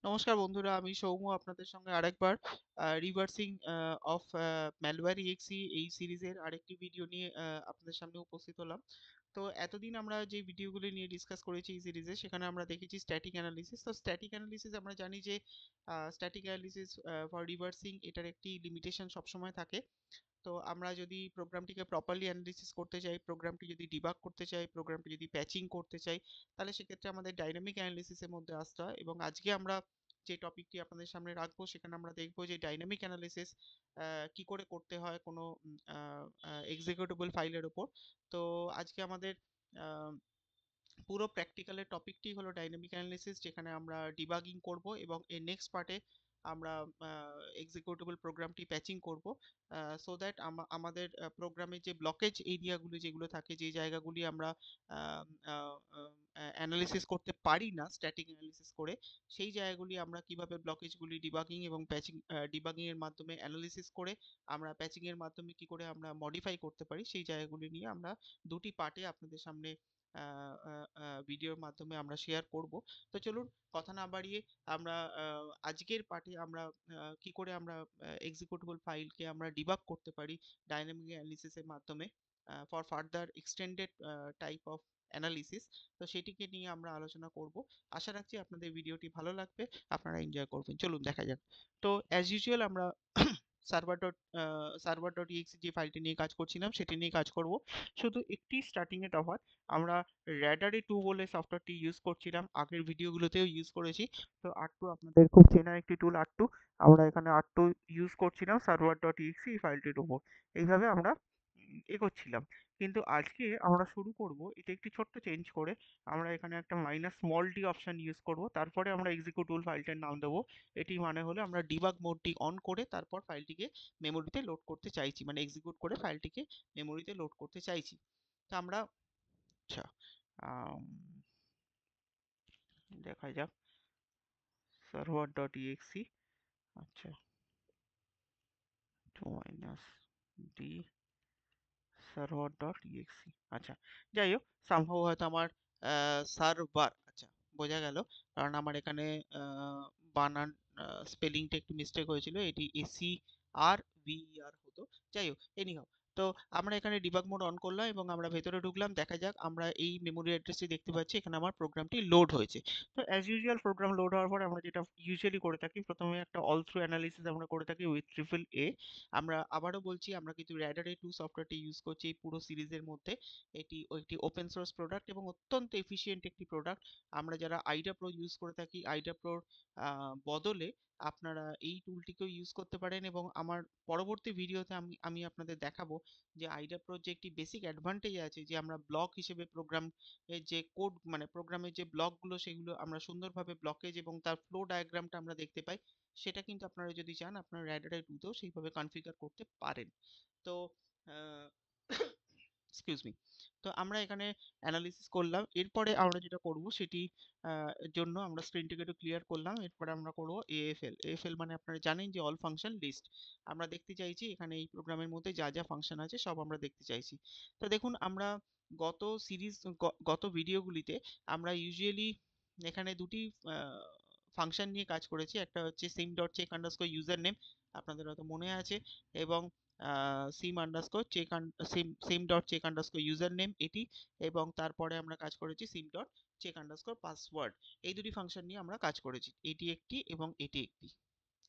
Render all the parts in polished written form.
নমস্কার বন্ধুরা, আমি সৌম্য আপনাদের সঙ্গে আরেকবার রিভার্সিং অফ ম্যালওয়্যার ইএক্সি এই সিরিজের আরেকটি ভিডিও নিয়ে আপনাদের সামনে উপস্থিত হলাম। তো এতদিন আমরা যে ভিডিওগুলি নিয়ে ডিসকাস করেছি এই সিরিজে, সেখানে আমরা দেখেছি স্ট্যাটিক অ্যানালিসিস। তো স্ট্যাটিক অ্যানালিসিস আমরা জানি যে স্ট্যাটিক অ্যানালিসিস ফর রিভার্সিং এটার একটি লিমিটেশন সবসময় থাকে। তো আমরা যদি প্রোগ্রামটিকে প্রপারলি অ্যানালিসিস করতে চাই, প্রোগ্রামটি যদি ডিবাগ করতে চাই, প্রোগ্রামটি যদি প্যাচিং করতে চাই, তাহলে সেক্ষেত্রে আমাদের ডাইনামিক অ্যানালিসিসের মধ্যে আসতে হয়। এবং আজকে আমরা যে টপিকটি আপনাদের সামনে রাখবো, সেখানে আমরা দেখবো যে ডাইনামিক অ্যানালিসিস কি করে করতে হয় কোনো এক্সিকিউটেবল ফাইলের উপর। তো আজকে আমাদের আহ, পুরো প্র্যাকটিক্যালের টপিকটি হলো ডাইনামিক অ্যানালিসিস, যেখানে আমরা ডিবাগিং করব এবং এর নেক্সট পার্টে আমরা এক্সিকিউটেবল প্রোগ্রামটি প্যাচিং করব, সো দ্যাট আমাদের প্রোগ্রামের যে ব্লকেজ এরিয়াগুলো যেগুলো থাকে, যে জায়গাগুলি আমরা অ্যানালিসিস করতে পারি না স্ট্যাটিক অ্যানালিসিস করে, সেই জায়গাগুলি আমরা কিভাবে ব্লকেজগুলি ডিবাগিং এবং প্যাচিং, ডিবাগিং এর মাধ্যমে অ্যানালিসিস করে আমরা প্যাচিং এর মাধ্যমে কি করে আমরা মডিফাই করতে পারি, সেই জায়গাগুলি নিয়ে আমরা দুটি পার্টে আপনাদের সামনে ভিডিওর মাধ্যমে আমরা শেয়ার করব। তো চলুন কথা না বাড়িয়ে আমরা আজকের পার্টে আমরা কি করে আমরা এক্সিকিউটেবল ফাইলকে আমরা ডিবাগ করতে পারি ডাইনামিক অ্যানালিসিসের মাধ্যমে for further extended type of analysis, তো সেটিকে নিয়ে আমরা আলোচনা করব। আশা রাখছি আপনাদের ভিডিওটি ভালো লাগবে, আপনারা এনজয় করবেন। চলুন দেখা যাক। তো অ্যাজ ইউজুয়াল আমরা সার্ভার ডট ইএক্সি যে ফাইলটি নিয়ে কাজ করছিলাম সেটি নিয়ে কাজ করব। শুধু একটি স্টার্টিং এ তফাৎ, আমরা র্যাডারি 2 বলে সফটওয়্যারটি ইউজ করছিলাম, আগের ভিডিওগুলোতেও ইউজ করেছি। তো R2 আপনাদের খুব চেনা একটি টুল R2, আমরা এখানে R2 ইউজ করছিলাম সার্ভার ডট ইএক্সি এই ফাইলটির উপর। এইভাবে আমরা এগোচ্ছিলাম। কিন্তু আজকে আমরা শুরু করব এটা একটি ছোট্ট চেঞ্জ করে। আমরা এখানে একটা minus small D option use করব, তারপরে আমরা এক্সিকিউটেবল ফাইলটার নাম দেবো। এটি মানে হলো আমরা ডিবাগ মোডটি অন করে তারপর ফাইলটিকে মেমোরিতে লোড করতে চাইছি, মানে এক্সিকিউট করে ফাইলটিকে মেমোরিতে লোড করতে চাইছি। তো আমরা আচ্ছা, আম, দেখা যাক সার্ভার ডট ইএক্সি। আচ্ছা, two minus D server dot exe. আচ্ছা, যাই হোক, সামহাও হয়তো আমার সার্ভার, আচ্ছা, বোঝা গেল। কারণ আমার এখানে বানান স্পেলিংটা একটু মিস্টেক হয়েছিল, এটি SERVER হতো। যাই হোক, এনিহাও, তো আমরা এখানে ডিবাগ মোড অন করলাম এবং আমরা ভেতরে ঢুকলাম। দেখা যাক, আমরা এই মেমোরি অ্যাড্রেসটি দেখতে পাচ্ছি, এখানে আমার প্রোগ্রামটি লোড হয়েছে। তো অ্যাজ ইউজুয়াল প্রোগ্রাম লোড হওয়ার পরে আমরা যেটা ইউজুয়ালি করে থাকি, প্রথমে একটা অল থ্রু অ্যানালিসিস আমরা করে থাকি উইথ ট্রিপল A। আমরা আবারও বলছি, আমরা কিন্তু র্যাডার 2 সফটওয়্যারটি ইউজ করছি এই পুরো সিরিজের মধ্যে। এটি একটি ওপেন সোর্স প্রোডাক্ট এবং অত্যন্ত এফিশিয়েন্ট একটি প্রোডাক্ট। আমরা যারা আইডা প্রো ইউজ করে থাকি, আইডা প্রোর বদলে আপনারা এই টুলটিকেও ইউজ করতে পারেন। এবং আমার পরবর্তী ভিডিওতে আমি আমি আপনাদের দেখাবো যে আইডা প্রোর যে একটি বেসিক অ্যাডভান্টেজ আছে, যে আমরা ব্লক হিসেবে প্রোগ্রাম এর যে কোড, মানে প্রোগ্রামের যে ব্লকগুলো, সেগুলো আমরা সুন্দরভাবে ব্লকেজ এবং তার ফ্লো ডায়াগ্রামটা আমরা দেখতে পাই। সেটা কিন্তু আপনারা যদি চান, আপনারা র্যাডার 2তেও সেইভাবে কনফিগার করতে পারেন। তো এক্সকিউজ মি, তো আমরা এখানে অ্যানালিসিস করলাম। এরপরে আমরা যেটা করব সেটি জন্য আমরা স্ক্রিনটিকে একটু ক্লিয়ার করলাম। এরপরে আমরা করব AFL। AFL মানে আপনারা জানেন যে অল ফাংশন লিস্ট। আমরা দেখতে চাইছি এখানে এই প্রোগ্রামের মধ্যে যা যা ফাংশন আছে সব আমরা দেখতে চাইছি। তো দেখুন, আমরা গত সিরিজ, গত ভিডিওগুলিতে আমরা ইউজুয়ালি এখানে দুটি ফাংশন নিয়ে কাজ করেছি। একটা হচ্ছে sim dot check underscore user name, আপনাদের হয়তো মনে আছে, এবং sim underscore check sim sim dot check underscore user name এটি, এবং তারপরে আমরা কাজ করেছি sim dot check underscore password. এই দুটি ফাংশন নিয়ে আমরা কাজ করেছি, এটি একটি এবং এটি একটি,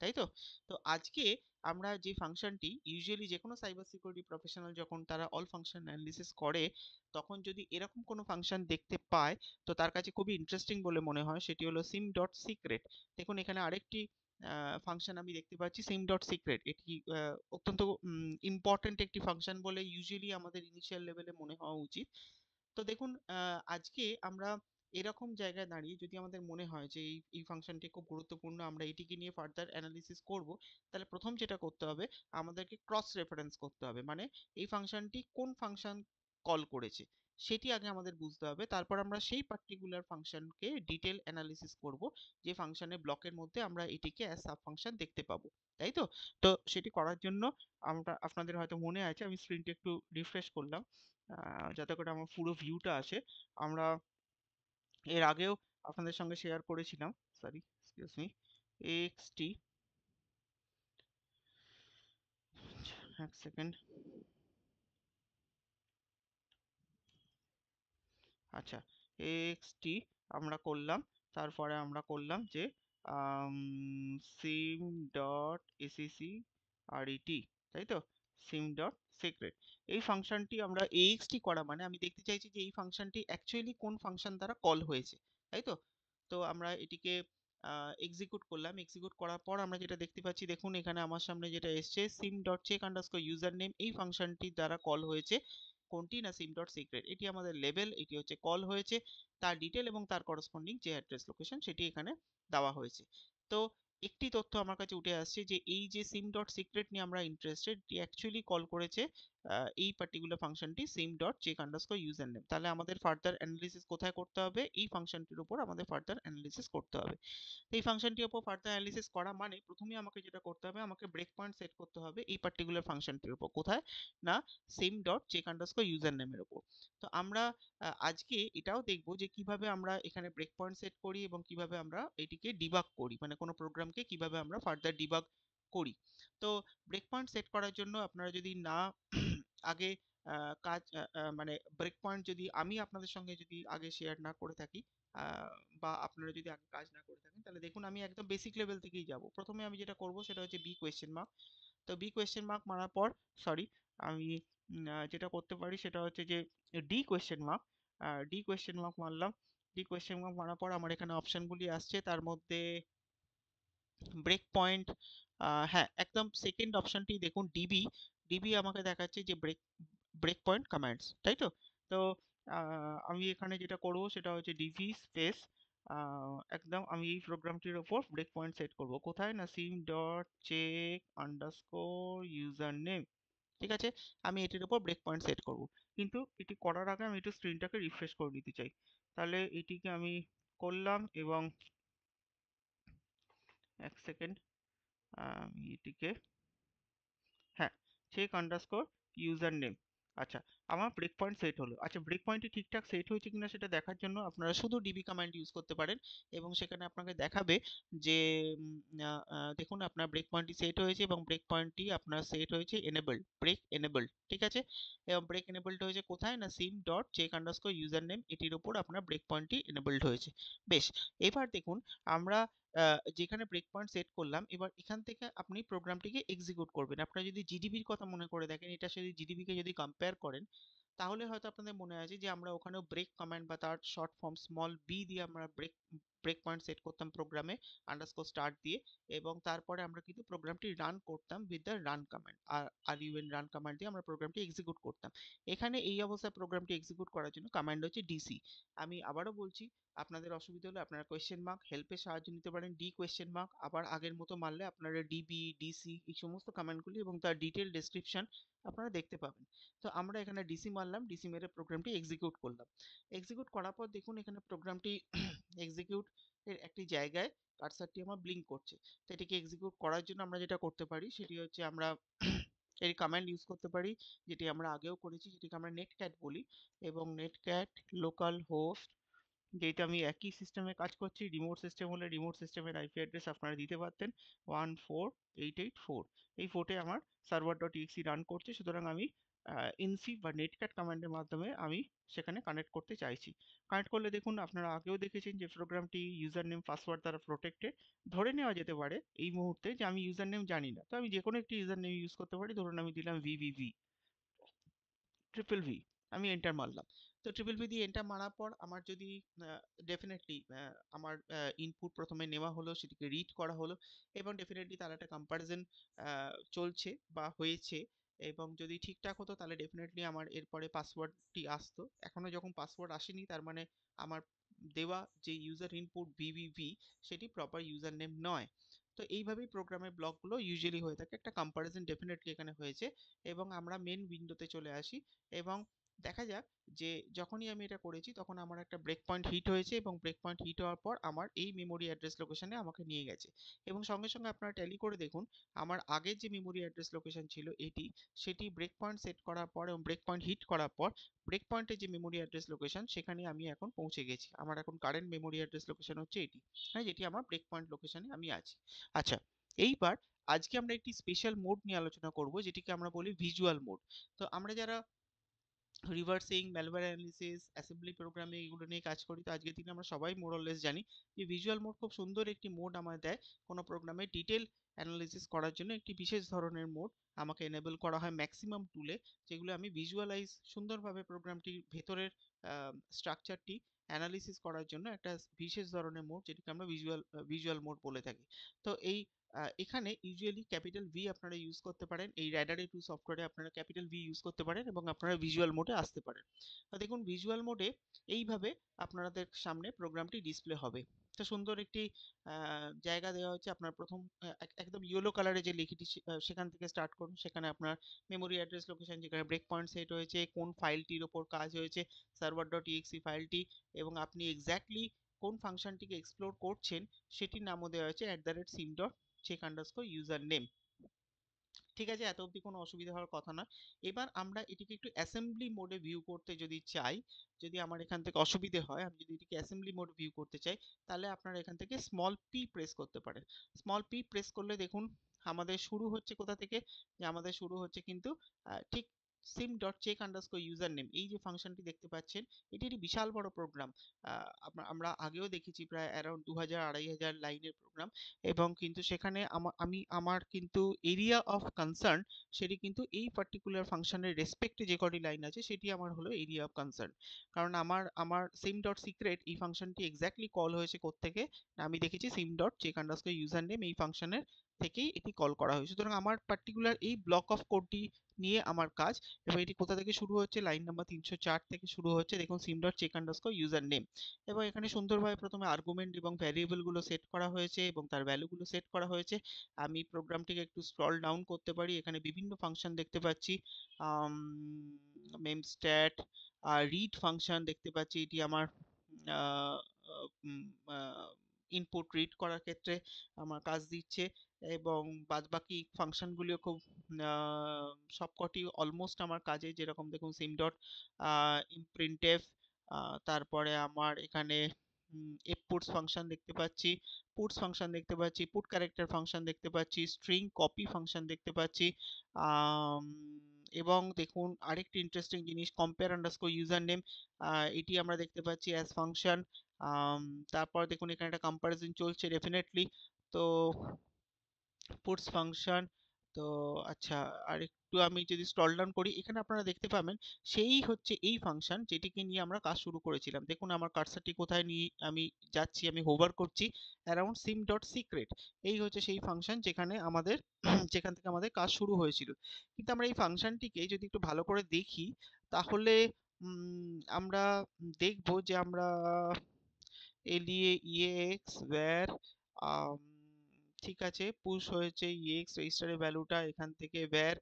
তাই তো। তো আজকে আমরা যে ফাংশনটি ইউজুয়ালি যে কোনো সাইবার সিকিউরিটি প্রফেশনাল যখন তারা অল ফাংশন অ্যানালিসিস করে, তখন যদি এরকম কোনো ফাংশন দেখতে পায়, তো তার কাছে খুবই ইন্টারেস্টিং বলে মনে হয়, সেটি হলো সিম ডট সিক্রেট। দেখুন এখানে আরেকটি ফাংশন আমি দেখতে পাচ্ছি, সিম ডট সিক্রেট। এটি অত্যন্ত ইম্পর্টেন্ট একটি ফাংশন বলে ইউজুয়ালি আমাদের ইনিশিয়াল লেভেলে মনে হওয়া উচিত। তো দেখুন, আজকে আমরা এরকম জায়গায় দাঁড়িয়ে যদি আমাদের মনে হয় যে এই ফাংশনটি খুব গুরুত্বপূর্ণ, আমরা এটিকে নিয়ে ফার্দার অ্যানালিসিস করব, তাহলে প্রথম যেটা করতে হবে, আমাদেরকে ক্রস রেফারেন্স করতে হবে। মানে এই ফাংশনটি কোন ফাংশন কল করেছে সেটি আগে আমাদের বুঝতে হবে, তারপর আমরা সেই পার্টিকুলার ফাংশনকে ডিটেল অ্যানালিসিস করব, যে ফাংশনের ব্লকের মধ্যে আমরা এটিকে অ্যাজ সাব ফাংশন দেখতে পাবো, তাই তো। তো সেটি করার জন্য আমরা, আপনাদের হয়তো মনে আছে, আমি স্ক্রিনটি একটু রিফ্রেশ করলাম যাতে করে আমার পুরো ভিউটা আসে। আমরা এর আগেও আপনাদের সঙ্গে শেয়ার করেছিলাম, সরি, এক্সকিউজ মি, axt, এক সেকেন্ড, আচ্ছা, axt আমরা করলাম, তারপরে আমরা করলাম যে sim ডট acc ret, তাই তো, sim ডট সিক্রেট। এই ফাংশনটি আমরা axt করা মানে আমি দেখতে চাইছি যে এই ফাংশনটি অ্যাকচুয়ালি কোন ফাংশন দ্বারা কল হয়েছে, তাই তো। তো আমরা এটিকে এক্সিকিউট করলাম, এক্সিকিউট করার পর আমরা যেটা দেখতে পাচ্ছি, দেখুন এখানে আমার সামনে যেটা এসছে, sim dot check underscore user name, এই ফাংশনটি দ্বারা কল হয়েছে কোনটি না সিম ডট সিক্রেট। এটি আমাদের লেভেল, এটি হচ্ছে কল হয়েছে, তার ডিটেল এবং তার করসপন্ডিং যে অ্যাড্রেস লোকেশন সেটি এখানে দেওয়া হয়েছে। তো একটি তথ্য আমার কাছে উঠে আসছে যে এই যে সিম ডট সিক্রেট নিয়ে আমরা ইন্টারেস্টেড, অ্যাকচুয়ালি কল করেছে এই পার্টিকুলার ফাংশনটি sim dot check underscore user name. তাহলে আমাদের ফার্দার অ্যানালিসিস কোথায় করতে হবে? এই ফাংশনটির উপর আমাদের ফার্দার অ্যানালিসিস করতে হবে। এই ফাংশনটির উপর ফার্দার অ্যানালিসিস করা মানে প্রথমে আমাকে যেটা করতে হবে, আমাকে ব্রেক পয়েন্ট সেট করতে হবে এই পার্টিকুলার ফাংশনটির উপর। কোথায় না sim dot check underscore user নেমের উপর। তো আমরা আজকে এটাও দেখব যে কিভাবে আমরা এখানে ব্রেক পয়েন্ট সেট করি এবং কিভাবে আমরা এটিকে ডিবাগ করি, মানে কোনো প্রোগ্রামকে কিভাবে আমরা ফার্দার ডিবাগ করি। তো ব্রেক পয়েন্ট সেট করার জন্য আপনারা যদি না আগে কাজ মানে ব্রেক পয়েন্ট যদি আমি আপনাদের সঙ্গে যদি আগে শেয়ার না করে থাকি, বা আপনারা যদি আগে কাজ না করে থাকেন, তাহলে দেখুন আমি একদম বেসিক লেভেল থেকেই যাব। প্রথমে আমি যেটা করব সেটা হচ্ছে বি কোয়েশ্চেন মার্ক। তো বি কোয়েশ্চেন মার্ক মারার পর, সরি, আমি যেটা করতে পারি সেটা হচ্ছে যে D question mark, D question mark মারলাম। ডি কোয়েশ্চেন মার্ক মারার পর আমার এখানে অপশনগুলি আসছে, তার মধ্যে ব্রেক পয়েন্ট, হ্যাঁ একদম সেকেন্ড অপশনটি দেখুন, ডিবি। ডিবি আমাকে দেখাচ্ছে যে ব্রেক ব্রেক পয়েন্ট কমান্ডস, তাই তো। তো আমি এখানে যেটা করব সেটা হচ্ছে ডিবি স্পেস, একদম আমি এই প্রোগ্রামটির ওপর ব্রেক পয়েন্ট সেট করব। কোথায় না sim dot check underscore user name, ঠিক আছে। আমি এটির উপর ব্রেক পয়েন্ট সেট করব, কিন্তু এটি করার আগে আমি একটু স্ক্রিনটাকে রিফ্রেশ করে নিতে চাই। তাহলে এটিকে আমি করলাম এবং এক সেকেন্ড, আমি এটিকে, হ্যাঁ, চেক আন্ডারস্কোর ইউজার নেম। আচ্ছা, আমার ব্রেক পয়েন্ট সেট হলো। আচ্ছা, ব্রেক পয়েন্টটি ঠিকঠাক সেট হয়েছে কিনা সেটা দেখার জন্য আপনারা শুধু ডিবি কমান্ড ইউজ করতে পারেন এবং সেখানে আপনাকে দেখাবে যে দেখুন আপনার ব্রেক পয়েন্টটি সেট হয়েছে এবং ব্রেক পয়েন্টটি আপনার সেট হয়েছে এনেবলড, ব্রেক এনেবলড, ঠিক আছে। এবং ব্রেক এনেবলড হয়েছে কোথায় না sim dot check underscore user name, এটির উপর আপনার ব্রেক পয়েন্টটি এনেবলড হয়েছে। বেশ, এবার দেখুন আমরা যেখানে ব্রেক পয়েন্ট সেট করলাম, এবার এখান থেকে আপনি প্রোগ্রামটিকে এক্সিকিউট করবেন। আপনারা যদি জিডিবির কথা মনে করে দেখেন, এটা যদি জিডিবিকে যদি কম্পেয়ার করেন, তাহলে হয়তো আপনাদের মনে আছে যে আমরা ওখানেও ব্রেক কমান্ড বা তার শর্ট ফর্ম স্মল বি দিয়ে আমরা ব্রেক ব্রেক পয়েন্ট সেট করতাম প্রোগ্রামে, আন্ডারস্কোর স্টার্ট দিয়ে, এবং তারপরে আমরা কিন্তু প্রোগ্রামটি রান করতাম উইথ দ্য রান কমান্ড, আর ইউএন রান কমান্ড দিয়ে আমরা প্রোগ্রামটি এক্সিকিউট করতাম। এখানে এই অবস্থায় প্রোগ্রামটি এক্সিকিউট করার জন্য কমান্ড হচ্ছে ডিসি। আমি আবারও বলছি, আপনাদের অসুবিধা হলে আপনারা কোয়েশ্চেন মার্ক হেল্পের সাহায্য নিতে পারেন, ডি কোয়েশ্চেন মার্ক আবার আগের মতো মারলে আপনারা ডিবি ডিসি এই সমস্ত কমান্ডগুলি এবং তার ডিটেল ডেসক্রিপশন আপনারা দেখতে পাবেন। তো আমরা এখানে ডিসি মারলাম, ডিসি মেরে প্রোগ্রামটি এক্সিকিউট করলাম। এক্সিকিউট করার পর দেখুন এখানে প্রোগ্রামটি এক্সিকিউট এর একটি জায়গায় কার্সারটি আমার ব্লিঙ্ক করছে। তো এটিকে এক্সিকিউট করার জন্য আমরা যেটা করতে পারি সেটি হচ্ছে আমরা এর কমান্ড ইউজ করতে পারি, যেটি আমরা আগেও করেছি, যেটিকে আমরা নেটক্যাট বলি, এবং নেটক্যাট লোকাল হোস্ট, যেহেতু আমি একই সিস্টেমে কাজ করছি, রিমোট সিস্টেম হলে রিমোট সিস্টেমের আইপি অ্যাড্রেস আপনারা দিতে পারতেন 14884, এই পোর্টে আমার সার্ভার ডট ইএক্সি রান করছে, সুতরাং আমি ইনসি বা নেটক্যাট কমান্ডের মাধ্যমে আমি সেখানে কানেক্ট করতে চাইছি। কানেক্ট করলে দেখুন আপনারা আগেও দেখেছেন যে প্রোগ্রামটি ইউজার নেম পাসওয়ার্ড দ্বারা প্রোটেক্টেড। ধরে নেওয়া যেতে পারে এই মুহূর্তে যে আমি ইউজার নেম জানি না, তো আমি যে কোনো একটি ইউজার নেম ইউজ করতে পারি, ধরুন আমি দিলাম ভিভিভি, ট্রিপল ভি, আমি এন্টার মারলাম। তো ট্রিপল ভি দিয়ে এন্টার মারার পর আমার যদি ডেফিনেটলি আমার ইনপুট প্রথমে নেওয়া হলো, সেটিকে রিড করা হলো, এবং ডেফিনেটলি তার একটা কম্প্যারিজন চলছে বা হয়েছে, এবং যদি ঠিকঠাক হতো তাহলে ডেফিনেটলি আমার এরপরে পাসওয়ার্ডটি আসতো। এখনো যখন পাসওয়ার্ড আসেনি, তার মানে আমার দেওয়া যে ইউজার ইনপুট ভিভিভি সেটি প্রপার ইউজার নেম নয়। তো এইভাবেই প্রোগ্রামের ব্লকগুলো ইউজুয়ালি হয়ে থাকে, একটা কম্প্যারিজন ডেফিনেটলি এখানে হয়েছে। এবং আমরা মেন উইন্ডোতে চলে আসি এবং দেখা যাক যে যখনই আমি এটা করেছি তখন আমার একটা ব্রেক পয়েন্ট হিট হয়েছে, এবং ব্রেক পয়েন্ট হিট হওয়ার পর আমার এই মেমোরি অ্যাড্রেস লোকেশনে আমাকে নিয়ে গেছে। এবং সঙ্গে সঙ্গে আপনারা ট্যালি করে দেখুন, আমার আগের যে মেমোরি অ্যাড্রেস লোকেশন ছিল এটি, সেটি ব্রেক পয়েন্ট সেট করার পর এবং ব্রেক পয়েন্ট হিট করার পর ব্রেক পয়েন্টের যে মেমোরি অ্যাড্রেস লোকেশন সেখানে আমি এখন পৌঁছে গেছি। আমার এখন কারেন্ট মেমোরি অ্যাড্রেস লোকেশন হচ্ছে এটি, হ্যাঁ, যেটি আমার ব্রেক পয়েন্ট লোকেশনে আমি আছি। আচ্ছা, এইবার আজকে আমরা একটি স্পেশাল মোড নিয়ে আলোচনা করব, যেটিকে আমরা বলি ভিজুয়াল মোড। তো আমরা যারা reversing, malware analysis, assembly programming এগুলো নিয়ে কাজ করি, তো আজকের দিনে আমরা সবাই মোরলেস জানি যে ভিজুয়াল মোড খুব সুন্দর একটি মোড আমায় দেয় কোনো প্রোগ্রামের ডিটেল অ্যানালিসিস করার জন্য। একটি বিশেষ ধরনের মোড আমাকে এনেবল করা হয় ম্যাক্সিমাম টুলে, যেগুলো আমি ভিজুয়ালাইজ সুন্দরভাবে প্রোগ্রামটির ভেতরের স্ট্রাকচারটি অ্যানালিসিস করার জন্য একটা বিশেষ ধরনের মোড, যেটাকে আমরা ভিজুয়াল মোড বলে থাকি। তো এই এখানে ইউজুয়ালি ক্যাপিটাল ভি আপনারা ইউজ করতে পারেন, এই র্যাডার টু সফটওয়্যারে আপনারা ক্যাপিটাল ভি ইউজ করতে পারেন এবং আপনারা ভিজুয়াল মোডে আসতে পারেন। তো দেখুন ভিজুয়াল মোডে এইভাবে আপনাদের সামনে প্রোগ্রামটি ডিসপ্লে হবে। তো সুন্দর একটি জায়গা দেওয়া হচ্ছে। আপনার প্রথম একদম ইয়েলো কালারে যে লিখিটি সেখান থেকে স্টার্ট করুন। সেখানে আপনার মেমোরি অ্যাড্রেস লোকেশন, যেখানে ব্রেক পয়েন্ট সেট হয়েছে, কোন ফাইলটির ওপর কাজ হয়েছে, সার্ভার ডট ইএক্সি ফাইলটি, এবং আপনি এক্স্যাক্টলি কোন ফাংশনটিকে এক্সপ্লোর করছেন সেটির নামও দেওয়া হয়েছে @sim dot check underscore user name. ঠিক আছে, এত অবধি কোনো অসুবিধা হওয়ার কথা না। এবার আমরা এটিকে একটু অ্যাসেম্বলি মোডে ভিউ করতে যদি চাই, যদি আমার এখান থেকে অসুবিধে হয়, আমি যদি এটিকে অ্যাসেম্বলি মোড ভিউ করতে চাই, তাহলে আপনারা এখান থেকে স্মল পি প্রেস করতে পারেন। স্মল পি প্রেস করলে দেখুন আমাদের শুরু হচ্ছে কোথা থেকে, যে আমাদের শুরু হচ্ছে কিন্তু ঠিক sim dot check underscore user name, এই যে ফাংশনটি দেখতে পাচ্ছেন, এটি একটি বিশাল বড় প্রোগ্রাম। আমরা আগেও দেখেছি প্রায় অ্যারাউন্ড 2000-2500 লাইনের প্রোগ্রাম, এবং কিন্তু সেখানে আমি আমার কিন্তু এরিয়া অফ কনসার্ন, সেটি কিন্তু এই পার্টিকুলার ফাংশনের রেসপেক্টে যে কটি লাইন আছে সেটি আমার হলো এরিয়া অফ কনসার্ন। কারণ আমার আমার সিম ডট সিক্রেট এই ফাংশনটি এক্স্যাক্টলি কল হয়েছে কোত্থেকে, না আমি দেখেছি sim dot check underscore user name এই ফাংশনের থেকেই এটি কল করা হয়েছে। সুতরাং আমার পার্টিকুলার এই ব্লক অফ কোডটি নিয়ে আমার কাজ, এবং এটি কোথা থেকে শুরু হচ্ছে, লাইন নাম্বার 304 থেকে শুরু হচ্ছে, দেখুন sim dot check underscore user name. এবং এখানে সুন্দরভাবে প্রথমে আর্গুমেন্ট এবং ভ্যারিয়েবল গুলো সেট করা হয়েছে এবং তার ভ্যালু গুলো সেট করা হয়েছে। আমি প্রোগ্রামটিকে একটু স্ক্রল ডাউন করতে পারি, এখানে বিভিন্ন ফাংশন দেখতে পাচ্ছি, মেমস্ট্যাট, রিড ফাংশন দেখতে পাচ্ছি, এটি আমার ইনপুট রিড করার ক্ষেত্রে আমার কাজ দিচ্ছে, এবং বাদবাকি ফাংশনগুলিও খুব সবকটি অলমোস্ট আমার কাজে, যেরকম দেখুন সিম ডট প্রিন্টএফ, তারপরে আমার এখানে পুটস ফাংশন দেখতে পাচ্ছি, পুটস ফাংশন দেখতে পাচ্ছি, পুট ক্যারেক্টার ফাংশন দেখতে পাচ্ছি, স্ট্রিং কপি ফাংশন দেখতে পাচ্ছি, আম, এবং দেখুন আরেকটি ইন্টারেস্টিং জিনিস, কম্পেয়ার আন্ডারস্কোর ইউজার নেম, এটি আমরা দেখতে পাচ্ছি অ্যাজ ফাংশন। তারপর দেখুন এখানে একটা কম্পারিজন চলছে ডেফিনেটলি। তো পুটস ফাংশন, তো আচ্ছা, আর একটু আমি যদি স্ক্রল ডাউন করি, এখানে আপনারা দেখতে পাবেন সেই হচ্ছে এই ফাংশন যেটিকে নিয়ে আমরা কাজ শুরু করেছিলাম। দেখুন আমার কার্সারটি কোথায় নিয়ে আমি যাচ্ছি, আমি হোভার করছি অ্যারাউন্ড সিম ডট সিক্রেট। এই হচ্ছে সেই ফাংশন যেখানে আমাদের যেখান থেকে আমাদের কাজ শুরু হয়েছিল। কিন্তু আমরা এই ফাংশনটিকে যদি একটু ভালো করে দেখি, তাহলে আমরা দেখব যে আমরা এলিয়ে ইএক্স ওয়্যার, ঠিক আছে, পুশ হয়েছে ইএক্স রেজিস্টারের ভ্যালুটা এখান থেকে, ওয়্যার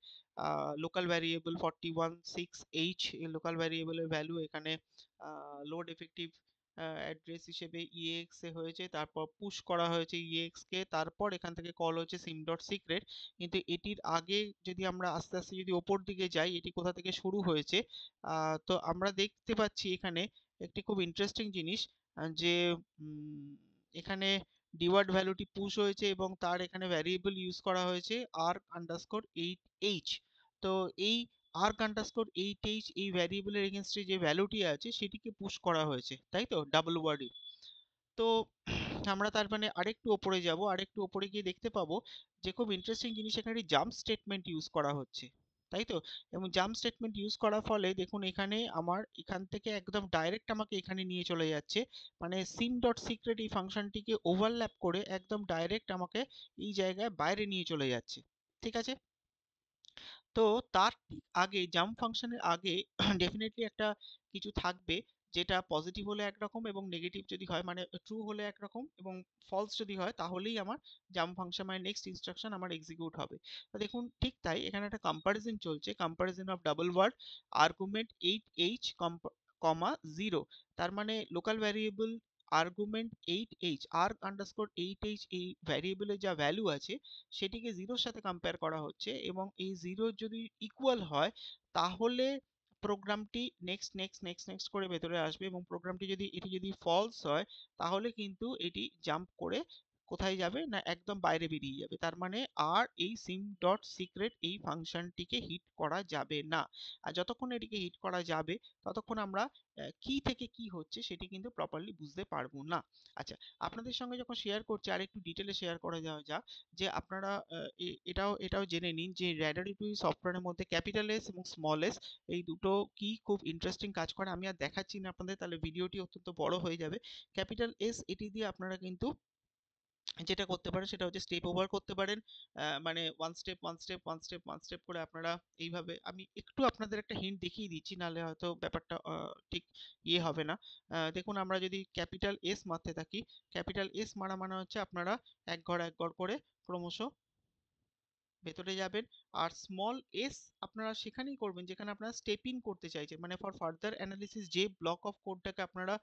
লোকাল ভ্যারিয়েবল 416H এই লোকাল ভ্যারিয়েবলের ভ্যালু এখানে লোড এফেক্টিভ অ্যাড্রেস হিসেবে ইএক্স এ হয়েছে, তারপর পুশ করা হয়েছে ইএক্স কে, তারপর এখান থেকে কল হচ্ছে সিম ডট সিক্রেট। কিন্তু এটির আগে যদি আমরা আস্তে আস্তে যদি ওপর দিকে যাই, এটি কোথা থেকে শুরু হয়েছে, তো আমরা দেখতে পাচ্ছি এখানে একটি খুব ইন্টারেস্টিং জিনিস, যে এখানে ডিওয়ার্ড ভ্যালুটি পুশ হয়েছে এবং তার এখানে ভ্যারিয়েবল ইউজ করা হয়েছে arg আন্ডারস্কোর 8h। তো এই arg আন্ডারস্কোর 8h এই ভ্যারিয়েবলের এগেনস্টে যে ভ্যালুটি আছে সেটিকে পুশ করা হয়েছে, তাই তো, ডাবল ওয়ার্ডে। তো আমরা তার মানে আরেকটু ওপরে যাব, আরেকটু ওপরে গিয়ে দেখতে পাবো যে খুব ইন্টারেস্টিং জিনিস, এখানে জাম্প স্টেটমেন্ট ইউজ করা হচ্ছে, তাই তো। এবং জাম্প স্টেটমেন্ট ইউজ করার ফলে দেখুন এখানে আমার এখান থেকে একদম ডাইরেক্ট আমাকে এখানে নিয়ে চলে যাচ্ছে, মানে সিম ডট সিক্রেট এই ফাংশনটিকে ওভারল্যাপ করে একদম ডাইরেক্ট আমাকে এই জায়গায় বাইরে নিয়ে চলে যাচ্ছে, ঠিক আছে। তো তার ঠিক আগে, জাম্প ফাংশনের আগে ডেফিনেটলি একটা কিছু থাকবে, যেটা পজিটিভ হলে একরকম এবং নেগেটিভ যদি হয় মানে ট্রু হলে একরকম এবং ফলস যদি হয় তাহলেই আমার জাম্প ফাংশন মানে নেক্সট ইনস্ট্রাকশন আমার এক্সিকিউট হবে। তো দেখুন ঠিক তাই এখানে একটা কম্পারিজন চলছে, comparison of double word argument 8h comma 0, তার মানে local variable argument 8h arg underscore 8h এই ভ্যারিয়েবলের যা ভ্যালু আছে সেটিকে 0-র সাথে কম্পেয়ার করা হচ্ছে এবং এই 0 যদি ইকুয়াল হয় তাহলে প্রোগ্রামটি নেক্সট নেক্সট নেক্সট নেক্সট করে ভেতরে আসবে এবং প্রোগ্রামটি যদি ফলস হয় তাহলে কিন্তু এটি জাম্প করে কোথায় যাবে না একদম বাইরে বেরিয়ে যাবে। তার মানে আর এই সিম ডট সিক্রেট এই ফাংশনটিকে হিট করা যাবে না। আর যতক্ষণ এটিকে হিট করা যাবে ততক্ষণ আমরা কি থেকে কি হচ্ছে সেটি কিন্তু প্রপারলি বুঝতে পারবো না। আচ্ছা, আপনাদের সঙ্গে যখন শেয়ার করছি আর একটু ডিটেলে শেয়ার করা যাওয়া যাক যে আপনারা এটাও জেনে নিন যে র্যাডার-ই-টু সফটওয়্যারের মধ্যে ক্যাপিটাল এস এবং স্মল এস এই দুটো কি খুব ইন্টারেস্টিং কাজ করে। আমি আর দেখাচ্ছি না আপনাদের, তাহলে ভিডিওটি অত্যন্ত বড় হয়ে যাবে। ক্যাপিটাল এস এটি দিয়ে আপনারা কিন্তু যেটা করতে পারেন সেটা হচ্ছে স্টেপ ওভার করতে পারেন, মানে one step one step one step one step করে আপনারা এইভাবে, আমি একটু আপনাদের একটা হিন্ট দেখিয়ে দিচ্ছি নাহলে হয়তো ব্যাপারটা ঠিক ইয়ে হবে না। দেখুন আমরা যদি ক্যাপিটাল এস মারতে থাকি, ক্যাপিটাল এস মারা মানে হচ্ছে আপনারা এক ঘর এক ঘর করে ক্রমশ ভেতরে যাবেন। আর স্মল এস আপনারা সেখানেই করবেন যেখানে আপনারা স্টেপ ইন করতে চাইছেন, মানে ফর ফার্দার অ্যানালিসিস যে ব্লক অফ কোডটাকে আপনারা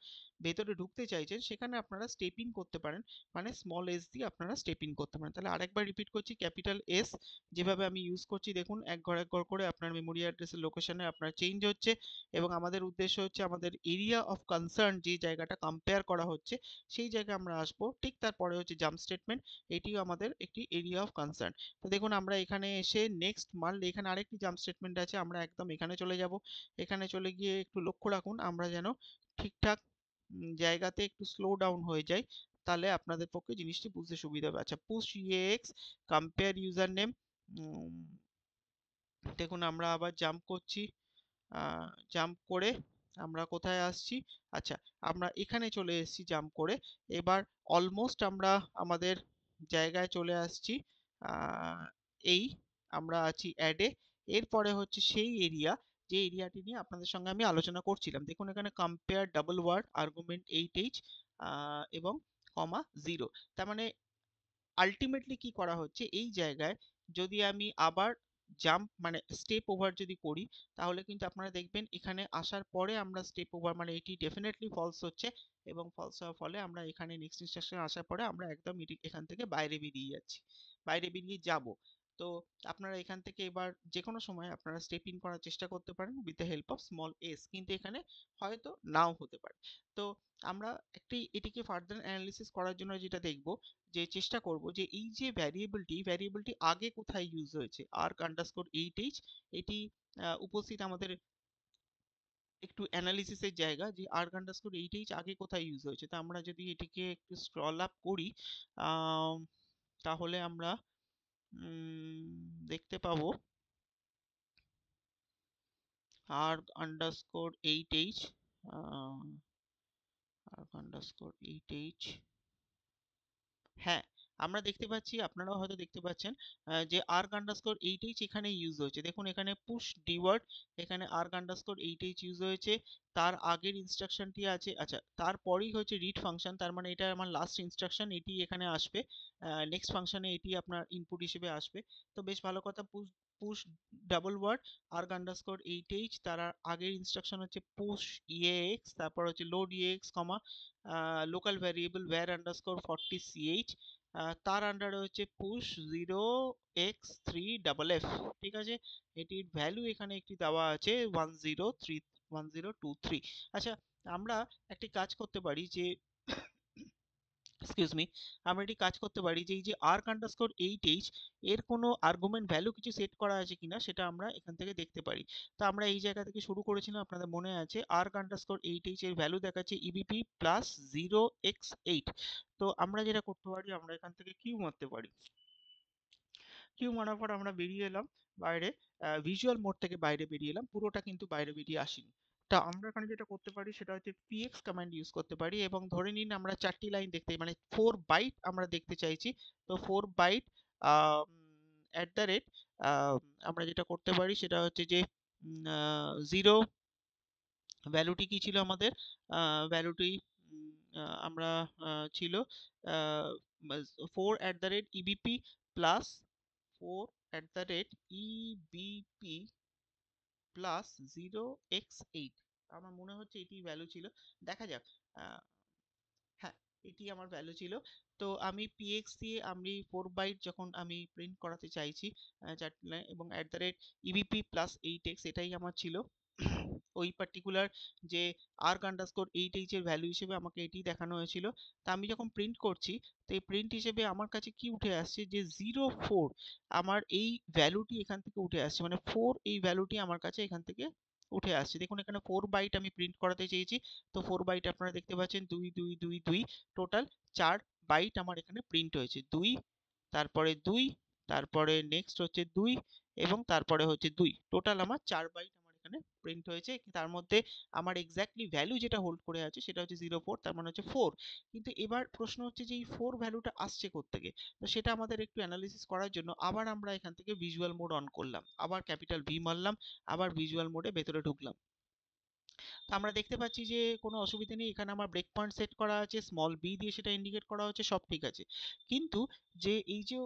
ভেতরে ঢুকতে চাইছেন সেখানে আপনারা স্টেপ ইন করতে পারেন, মানে স্মল এস দিয়ে আপনারা স্টেপ ইন করতে পারেন। তাহলে আরেকবার রিপিট করছি, ক্যাপিটাল এস যেভাবে আমি ইউজ করছি দেখুন এক ঘর করে আপনার মেমোরি অ্যাড্রেসের লোকেশনে আপনার চেঞ্জ হচ্ছে এবং আমাদের উদ্দেশ্য হচ্ছে আমাদের এরিয়া অফ কনসার্ন যে জায়গাটা কম্পেয়ার করা হচ্ছে সেই জায়গায় আমরা আসবো। ঠিক তারপরে হচ্ছে জাম্প স্টেটমেন্ট, এটিও আমাদের একটি এরিয়া অফ কনসার্ন। তো দেখুন আমরা এখানে এসে নেক্সট মারলে এখানে আরেকটি জাম্প স্টেটমেন্ট আছে, আমরা একদম এখানে চলে যাব। এখানে চলে গিয়ে একটু লক্ষ্য রাখুন আমরা যেন ঠিকঠাক জায়গাতে একটু স্লো ডাউন হয়ে যাই, তাহলে আপনাদের পক্ষে জিনিসটি বুঝতে সুবিধা হবে। আচ্ছা, push EX compare user name, দেখুন আমরা আবার জাম্প করছি, জাম্প করে আমরা কোথায় আসছি, আচ্ছা আমরা এখানে চলে এসেছি জাম্প করে। এবার অলমোস্ট আমরা আমাদের জায়গায় চলে আসছি, আহ, এই আমরা আছি অ্যাডে। এরপরে হচ্ছে সেই এরিয়া যে এরিয়াটি নিয়ে আপনাদের সঙ্গে আমি আলোচনা করছিলাম। দেখুন এখানে compare double word argument 8h এবং কমা 0, তার মানে আলটিমেটলি কি করা হচ্ছে এই জায়গায় যদি আমি আবার জাম্প মানে স্টেপ ওভার যদি করি তাহলে কিন্তু আপনারা দেখবেন এখানে আসার পরে আমরা স্টেপ ওভার মানে এটি ডেফিনেটলি ফলস হচ্ছে এবং ফলস হওয়ার ফলে আমরা এখানে নেক্সট ইনস্ট্রাকশনে আসার পরে আমরা একদম এখান থেকে বাইরে বেরিয়ে যাচ্ছি, বাইরে বেরিয়ে যাব। তো আপনারা এখান থেকে এবার যে কোনো সময় আপনারা স্টেপ ইন করার চেষ্টা করতে পারেন with the help of small S, কিন্তু এখানে হয়তো নাও হতে পারে। তো আমরা এটিকে ফার্দার অ্যানালিসিস করার জন্য যেটা দেখব যে চেষ্টা করব যে এই যে ভ্যারিয়েবলটি আগে কোথায় ইউজ হয়েছে arg আন্ডারস্কোর 8h, এটি উপস্থিত আমাদের একটু অ্যানালিসিসের জায়গা যে arg আন্ডারস্কোর 8h আগে কোথায় ইউজ হয়েছে। তা আমরা যদি এটিকে একটু স্ক্রল আপ করি তাহলে আমরা দেখতে পাবো arg underscore 8h, arg underscore 8h, হ্যাঁ আমরা দেখতে পাচ্ছি আপনারাও হয়তো দেখতে পাচ্ছেন যে arg আন্ডারস্কোর 8h এখানে ইউজ হয়েছে। দেখুন এখানে পুশ ডিওয়ার্ড, এখানে arg আন্ডারস্কোর 8h ইউজ হয়েছে, তার আগের ইনস্ট্রাকশনটি আছে, আচ্ছা তারপরেই হচ্ছে রিড ফাংশন, তার মানে এটা আমার লাস্ট ইনস্ট্রাকশন, এটি এখানে আসবে নেক্সট ফাংশনে, এটি আপনার ইনপুট হিসেবে আসবে। তো বেশ ভালো কথা, push push double word arg underscore 8h, তার আগের ইনস্ট্রাকশন হচ্ছে পুশ eax, তারপর হচ্ছে load eax comma local variable var underscore 40ch, তার আন্ডারে হচ্ছে পুশ 0x3ff, ঠিক আছে, এটির ভ্যালু এখানে একটি দেওয়া আছে 1023। আচ্ছা আমরা একটি কাজ করতে পারি যে এক্সকিউজ মি, আমরা একটি কাজ করতে পারি যে এই যে arg আন্ডারস্কোর 8h এর কোনো আর্গুমেন্ট ভ্যালু কিছু সেট করা আছে কিনা সেটা আমরা এখান থেকে দেখতে পারি। তো আমরা এই জায়গা থেকে শুরু করেছিলাম, আপনাদের মনে আছে arg আন্ডারস্কোর 8h এর ভ্যালু দেখাচ্ছে ebp প্লাস 0x8। তো আমরা যেটা করতে পারি আমরা এখান থেকে কিউ মারতে পারি, কিউ মারার পর আমরা বেরিয়ে এলাম বাইরে, ভিজুয়াল মোড থেকে বাইরে বেরিয়ে এলাম, পুরোটা কিন্তু বাইরে বেরিয়ে আসিনি। তা আমরা এখানে যেটা করতে পারি সেটা হচ্ছে px কমান্ড ইউজ করতে পারি এবং ধরে নিন আমরা 4টি লাইন দেখতে মানে 4 বাইট আমরা দেখতে চাইছি। তো 4 বাইট অ্যাট দ্য রেট, আমরা যেটা করতে পারি সেটা হচ্ছে যে 0 ভ্যালুটি কি ছিল আমাদের? ভ্যালুটি আমরা ছিল 4 @ EBP plus 4 @ EBP plus 0x8। আমার মনে হচ্ছে এটি ভ্যালু ছিল, দেখা যাক। আহ, হ্যাঁ, এটি আমার ভ্যালু ছিল। তো আমি পিএক্স দিয়ে আমি 4 বাইট যখন আমি প্রিন্ট করাতে চাইছি চারটি লাইন, এবং @EBP+8x এটাই আমার ছিল। ওই পার্টিকুলার যে arg_8h এর ভ্যালু হিসেবে আমাকে এটি দেখানো হয়েছিল। তা আমি যখন প্রিন্ট করছি, তো এই প্রিন্ট হিসেবে আমার কাছে কি উঠে আসছে যে 04, আমার এই ভ্যালুটি এখান থেকে উঠে আসছে, মানে 4 এই ভ্যালুটি আমার কাছে এখান থেকে উঠে আসছে। দেখুন এখানে 4 বাইট আমি প্রিন্ট করাতে চেয়েছি, তো 4 বাইট আপনারা দেখতে পাচ্ছেন 2 2 2 2, টোটাল 4 বাইট আমার এখানে প্রিন্ট হয়েছে। 2, তারপরে 2, তারপরে নেক্সট হচ্ছে 2, এবং তারপরে হচ্ছে 2, টোটাল আমার 4 বাইট আমার এখানে প্রিন্ট হয়েছে। তার মধ্যে আমার এক্স্যাক্টলি ভ্যালু যেটা হোল্ড করে আছে সেটা হচ্ছে 04, তার মানে হচ্ছে 4। কিন্তু এবার প্রশ্ন হচ্ছে যে এই 4 ভ্যালুটা আসছে কোত্থেকে? তো সেটা আমাদের একটু অ্যানালিসিস করার জন্য আবার আমরা এখান থেকে ভিজুয়াল মোড অন করলাম, আবার ক্যাপিটাল ভি মারলাম, আবার ভিজুয়াল মোডে ভেতরে ঢুকলাম। তো আমরা দেখতে পাচ্ছি যে কোনো অসুবিধা নেই, এখানে আমার ব্রেক পয়েন্ট সেট করা আছে, স্মল বি দিয়ে সেটা ইন্ডিকেট করা হচ্ছে, সব ঠিক আছে। কিন্তু যে এই যে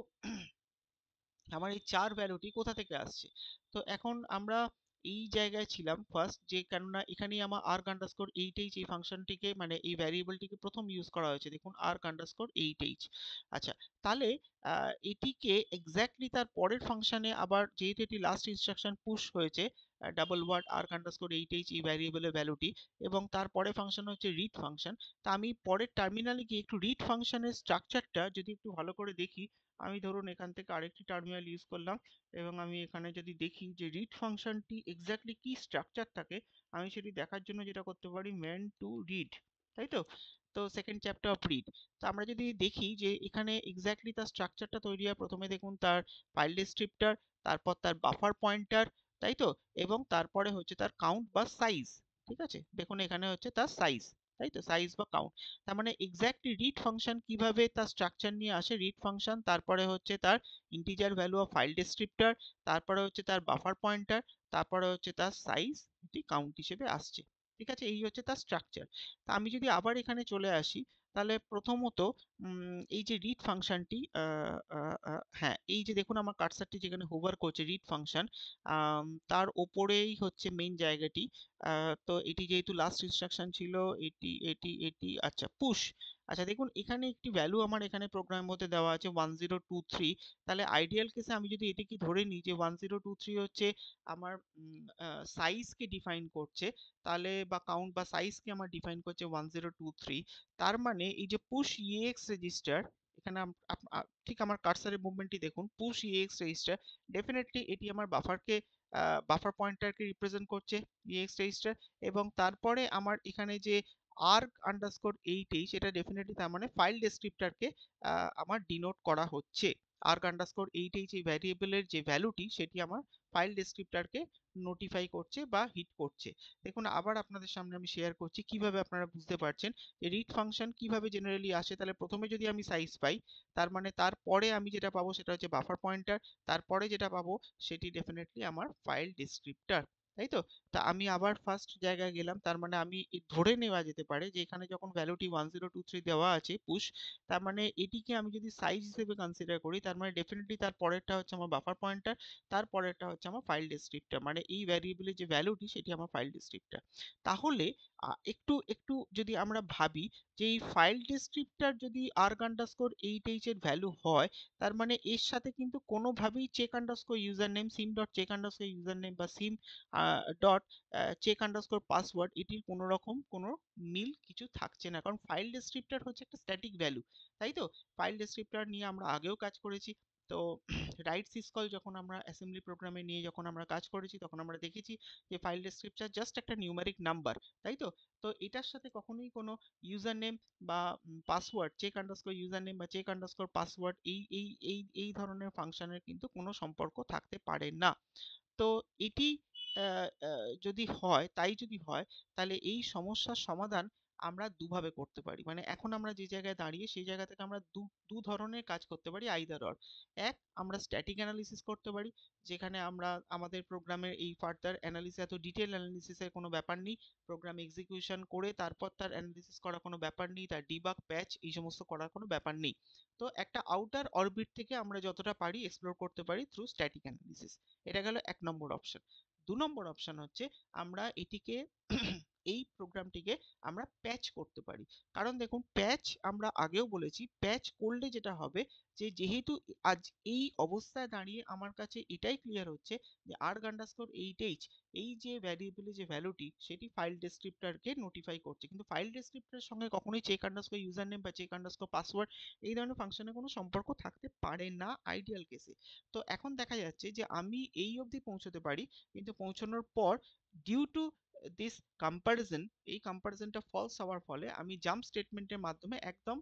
আমার এই 4 ভ্যালুটি কোথা থেকে আসছে? তো এখন আমরা এই জায়গায় ছিলাম ফার্স্ট, যে কেননা এখানেই আমার arg_8h এই ফাংশনটিকে, মানে এই ভ্যারিয়েবলটিকে প্রথম ইউজ করা হয়েছে। দেখুন arg_8h। আচ্ছা, তাহলে এটিকে এক্স্যাক্টলি তার পরের ফাংশনে আবার, যেহেতু এটি লাস্ট ইনস্ট্রাকশন পুশ হয়েছে, ডাবল ওয়ার্ড arg_8h এই ভ্যারিয়েবলের ভ্যালুটি, এবং তারপরে ফাংশন হচ্ছে রিড ফাংশন। তা আমি পরের টার্মিনালে গিয়ে একটু রিড ফাংশনের স্ট্রাকচারটা যদি একটু ভালো করে দেখি, আমি ধরুন এখান থেকে আরেকটি টার্মিনাল ইউজ করলাম, এবং আমি এখানে যদি দেখি যে রিড ফাংশনটি এক্স্যাক্টলি কি স্ট্রাকচার থাকে, আমি সেটি দেখার জন্য যেটা করতে পারি, মেন টু রিড, তাই তো? তো সেকেন্ড চ্যাপ্টার অফ রিড। তো আমরা যদি দেখি যে এখানে এক্স্যাক্টলি তার স্ট্রাকচারটা তৈরি হয়, প্রথমে দেখুন তার ফাইল ডেসক্রিপ্টর, তারপর তার বাফার পয়েন্টার, তাই তো, এবং তারপরে হচ্ছে তার কাউন্ট বা সাইজ। ঠিক আছে, দেখুন এখানে হচ্ছে তার সাইজ, তাই তো, সাইজ বা কাউন্ট। তার মানে এক্স্যাক্টলি রিড ফাংশন কিভাবে তার স্ট্রাকচার নিয়ে আসে, রিড ফাংশন, তারপরে হচ্ছে তার integer value of file descriptor, তারপরে হচ্ছে তার বাফার পয়েন্টার, তারপরে হচ্ছে তার সাইজ, এটি কাউন্ট হিসেবে আসছে। ঠিক আছে, এই হচ্ছে তার স্ট্রাকচার। তা আমি যদি আবার এখানে চলে আসি, তাহলে প্রথমত এই যে রিড ফাংশনটি, হ্যাঁ, এই যে দেখুন আমার কার্সারটি যেখানে হোভার করছে রিড ফাংশন, তার ওপরেই হচ্ছে মেইন জায়গাটি। তো এটি যেহেতু লাস্ট ইনস্ট্রাকশন ছিল, এটি আচ্ছা পুশ। আচ্ছা দেখুন এখানে একটি ভ্যালু আমার এখানে প্রোগ্রামের মধ্যে দেওয়া আছে 1023। তাহলে আইডিয়াল কেসে আমি যদি এটিকে ধরে নিই যে 1023 হচ্ছে আমার সাইজকে ডিফাইন করছে, তাহলে বা কাউন্ট বা সাইজকে আমার ডিফাইন করছে 1023। তার মানে এই যে পুশ ইএক্স রেজিস্টার, এখানে ঠিক আমার কার্সারের মুভমেন্টটি দেখুন, পুশ ইএক্স রেজিস্টার, ডেফিনেটলি এটি আমার বাফারকে, বাফার পয়েন্টারকে রিপ্রেজেন্ট করছে, ইএক্স রেজিস্টার। এবং তারপরে আমার এখানে যে arg_8h, এটা ডেফিনেটলি তার মানে ফাইল ডেসক্রিপ্টরকে আমার ডিনোট করা হচ্ছে। arg_8h এই ভ্যারিয়েবলের যে ভ্যালুটি, সেটি আমার ফাইল ডেসক্রিপ্টরকে নোটিফাই করছে বা হিট করছে। দেখুন আবার আপনাদের সামনে আমি শেয়ার করছি কিভাবে আপনারা বুঝতে পারছেন যে রিড ফাংশন কিভাবে জেনারেলি আসে। তাহলে প্রথমে যদি আমি সাইজ পাই, তার মানে তারপরে আমি যেটা পাবো সেটা হচ্ছে বাফার পয়েন্টার, তারপরে যেটা পাবো সেটি ডেফিনেটলি আমার ফাইল ডেসক্রিপ্টর, তাই তো? তা আমি আবার ফার্স্ট জায়গায় গেলাম, তার মানে আমি ধরে নেওয়া যেতে পারে যে এখানে যখন ভ্যালুটি 1023 দেওয়া আছে পুশ, তার মানে এটিকে আমি যদি সাইজ হিসেবে কনসিডার করি, তার মানে ডেফিনেটলি তার পরেরটা হচ্ছে আমার বাফার পয়েন্টার, তার পরেরটা হচ্ছে আমার ফাইল ডেসক্রিপ্টর, মানে এই ভ্যারিয়েবলের যে ভ্যালুটি সেটি আমার ফাইল ডেসক্রিপ্টর। তাহলে একটু একটু যদি আমরা ভাবি যে এই ফাইল ডেসক্রিপ্টর যদি arg_8h এর ভ্যালু হয়, তার মানে এর সাথে কিন্তু কোনোভাবেই check_user_name, sim.check_user_name বা sim ডট check_password, এটির কোনো রকম কোনো মিল কিছু থাকছে না, কারণ ফাইল ডেসক্রিপ্টর হচ্ছে একটা স্ট্যাটিক ভ্যালু, তাই তো? ফাইল ডেসক্রিপ্টর নিয়ে আমরা আগেও কাজ করেছি। তো রাইট সিসকল যখন আমরা অ্যাসেম্বলি প্রোগ্রামে নিয়ে যখন আমরা কাজ করেছি, তখন আমরা দেখেছি যে ফাইল ডেসক্রিপ্টর জাস্ট একটা নিউমেরিক নাম্বার, তাই তো? তো এটার সাথে কখনোই কোনো ইউজার নেম বা পাসওয়ার্ড, check_user_name বা check_password, এই ধরনের ফাংশনের কিন্তু কোনো সম্পর্ক থাকতে পারে না। তো এটি যদি হয়, তাই যদি হয়, তাহলে এই সমস্যার সমাধান আমরা দুভাবে করতে পারি। মানে এখন আমরা যে জায়গায় দাঁড়িয়ে সেই জায়গা থেকে আমরা দু ধরনের কাজ করতে পারি, আইদার অর। এক, আমরা স্ট্যাটিক অ্যানালিসিস করতে পারি, যেখানে আমরা আমাদের প্রোগ্রামের এই ফার্দার অ্যানালিসিস, এত ডিটেল অ্যানালিসিসের কোনো ব্যাপার নেই। প্রোগ্রাম এক্সিকিউশন করে তারপর তার অ্যানালিসিস করার কোনো ব্যাপার নেই, তার ডিবাগ প্যাচ এই সমস্ত করার কোনো ব্যাপার নেই। তো একটা আউটার অরবিট থেকে আমরা যতটা পারি এক্সপ্লোর করতে পারি থ্রু স্ট্যাটিক অ্যানালিসিস। এটা গেল 1 নম্বর অপশন। 2 নম্বর অপশন হচ্ছে আমরা এটিকে এই প্রোগ্রামটিকে আমরা প্যাচ করতে পারি। কারণ দেখুন, প্যাচ আমরা আগেও বলেছি, প্যাচ করলে যেটা হবে যে যেহেতু আজ এই অবস্থায় দাঁড়িয়ে আমার কাছে এটাই ক্লিয়ার হচ্ছে যে arg_8h এই যে ভ্যারিয়েবলের যে ভ্যালুটি সেটি ফাইল ডেসক্রিপ্টরকে নোটিফাই করছে, কিন্তু ফাইল ডেসক্রিপ্টরের সঙ্গে কখনোই চেক ইউজার নেম বা চেক পাসওয়ার্ড এই ধরনের ফাংশনের কোনো সম্পর্ক থাকতে পারে না আইডিয়াল কেসে। তো এখন দেখা যাচ্ছে যে আমি এই অবধি পৌঁছতে পারি, কিন্তু পৌঁছানোর পর ডিউ টু দিস কম্পারিজন, এই কম্পারিজনটা ফলস হওয়ার ফলে আমি জাম্প স্টেটমেন্টের মাধ্যমে একদম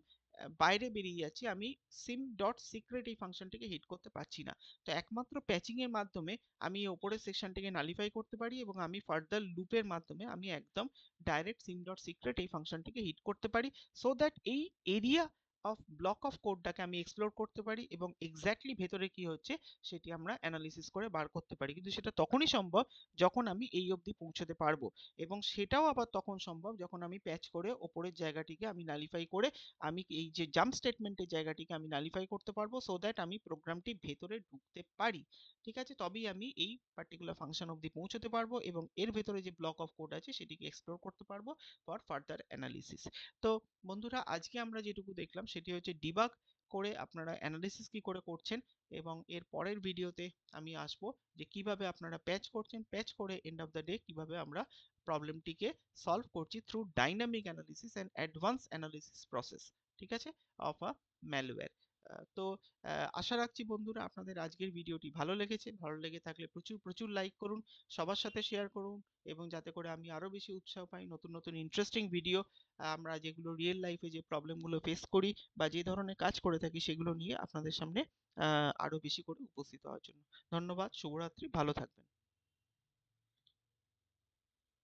বাইরে বেরিয়ে যাচ্ছি, আমি সিম ডট সিক্রেট এই ফাংশনটিকে হিট করতে পারছি না। তো একমাত্র প্যাচিং এর মাধ্যমে আমি এই ওপরের সেকশনটিকে নালিফাই করতে পারি এবং আমি ফার্দার লুপের মাধ্যমে আমি একদম ডাইরেক্ট সিম ডট সিক্রেট এই ফাংশনটিকে হিট করতে পারি, সো দ্যাট এই এরিয়া অফ ব্লক অফ কোডটাকে আমি এক্সপ্লোর করতে পারি এবং এক্স্যাক্টলি ভেতরে কি হচ্ছে সেটি আমরা অ্যানালিসিস করে বার করতে পারি। কিন্তু সেটা তখনই সম্ভব যখন আমি এই অবধি পৌঁছতে পারবো, এবং সেটাও আবার তখন সম্ভব যখন আমি প্যাচ করে ওপরের জায়গাটিকে আমি নালিফাই করে আমি এই যে জাম্প স্টেটমেন্টের জায়গাটিকে আমি নালিফাই করতে পারবো, সো দ্যাট আমি প্রোগ্রামটি ভেতরে ঢুকতে পারি। ঠিক আছে, তবেই আমি এই পার্টিকুলার ফাংশন অবধি পৌঁছতে পারবো এবং এর ভেতরে যে ব্লক অফ কোড আছে সেটিকে এক্সপ্লোর করতে পারবো ফর ফার্দার অ্যানালিসিস। তো বন্ধুরা, আজকে আমরা যেটুকু দেখলাম সেটি হচ্ছে ডিবাগ করে আপনারা অ্যানালিসিস কি করে করছেন, এবং এর পরের ভিডিওতে আমি আসবো যে কিভাবে আপনারা প্যাচ করছেন, প্যাচ করে এন্ড অফ দ্য ডে কিভাবে আমরা প্রবলেমটিকে সলভ করছি through dynamic analysis and advance analysis process, ঠিক আছে, অফ আ ম্যালওয়্যার। তো আশা রাখছি বন্ধুরা আপনাদের আজকের ভিডিওটি ভালো লেগেছে। ভালো লেগে থাকলে প্রচুর প্রচুর লাইক করুন, সবার সাথে শেয়ার করুন, এবং যাতে করে আমি আরো বেশি উৎসাহ পাই নতুন নতুন ইন্টারেস্টিং ভিডিও, আমরা যেগুলো রিয়েল লাইফে যে প্রবলেমগুলো ফেস করি বা যে ধরনের কাজ করে থাকি সেগুলো নিয়ে আপনাদের সামনে আরো বেশি করে উপস্থিত হওয়ার জন্য। ধন্যবাদ, শুভরাত্রি, ভালো থাকবেন।